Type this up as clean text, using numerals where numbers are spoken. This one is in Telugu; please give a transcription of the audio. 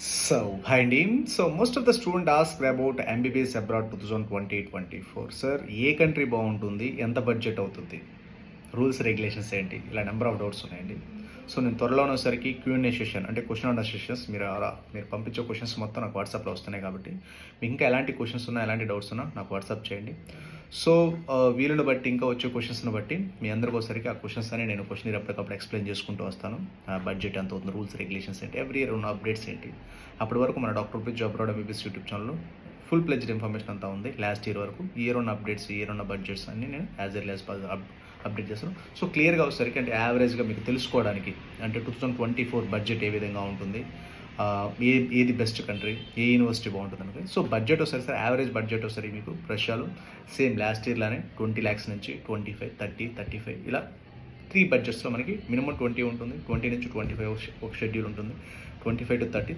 Hi అండి. Most of the student ask about MBBS abroad 2020-24. Sir A country బావుంటుంది? ఎంత బడ్జెట్ అవుతుంది? రూల్స్, రెగ్యులేషన్స్ ఏంటి? ఇలా నంబర్ ఆఫ్ డౌట్స్ ఉన్నాయండి. నేను త్వరలోనే వచ్చేసరికి క్యూఎన్ఏ సెషన్ అంటే క్వెషన్ ఆన్సర్ సెషన్స్ మీరు పంపించే క్వెషన్స్ మొత్తం నాకు వాట్సాప్‌లో వస్తున్నాయి కాబట్టి, మీకు ఇంకా ఎలాంటి క్వెషన్స్ ఉన్నా, ఎలాంటి డౌట్స్ ఉన్నా నాకు వాట్సాప్ చేయండి. వీలుని బట్టి ఇంకా వచ్చే క్వెషన్స్‌ని బట్టి మీ అందరికి వచ్చేసరికి ఆ క్వెషన్స్ అన్ని నేను క్వెషనీర్ అప్పటికప్పుడు ఎక్స్‌ప్లెయిన్ చేసుకుంటూ వస్తాను. బడ్జెట్ ఎంత అవుతుంది? రూల్స్, రెగ్యులేషన్స్ ఏంటి? ఎవ్రీ ఇయర్ ఉన్న అప్డేట్స్ ఏంటి? అప్పటి వరకు మన doctor bridge abroad MBBS YouTube ఛానల్‌లో ఫుల్ ప్లెడ్జ్డ్ ఇన్ఫర్మేషన్ అంతా ఉంది. లాస్ట్ ఇయర్ వరకు ఈ ఇయర్ ఉన్న అప్డేట్స్, ఈ ఇయర్ ఉన్న బడ్జెట్స్ అన్నీ నేను యాజ్ ఎర్లీ యాజ్ అప్డేట్ చేస్తాను. క్లియర్‌గా వచ్చేసరికి అంటే యావరేజ్‌గా మీకు తెలుసుకోవడానికి అంటే 2024 బడ్జెట్ ఏ విధంగా ఉంటుంది, ఏది బెస్ట్ కంట్రీ, ఏ యూనివర్సిటీ బాగుంటుంది అనేది. బడ్జెట్ వచ్చేసరికి యావరేజ్ బడ్జెట్ వచ్చేసరికి మీకు రష్యాలో సేమ్ లాస్ట్ ఇయర్ లానే 20 lakhs నుంచి 25, 30, 35 ఇలా 3 బడ్జెట్స్లో మనకి మినిమం 20 ఉంటుంది. 20 నుంచి 25 ఒక షెడ్యూల్ ఉంటుంది. 25 to 30,